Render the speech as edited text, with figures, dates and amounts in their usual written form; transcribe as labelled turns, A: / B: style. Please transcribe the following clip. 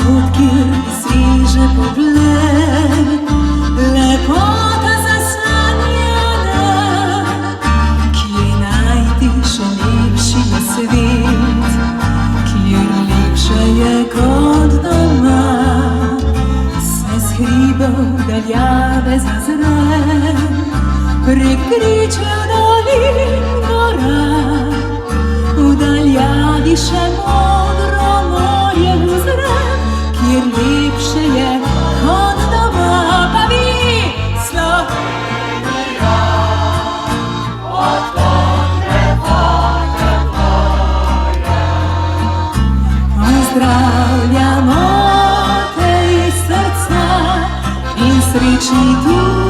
A: Słodki i свіже погляд, лепота засланяна, кій найтише ліпший на світ, кій ліпше є код дома, се з хлібом даля без зазрен, прикриче вдалі гора, удаля дише мудро моє узре, кір ліпше є код дома. Повісно! Поздравлямо те й серця, і срічний дух.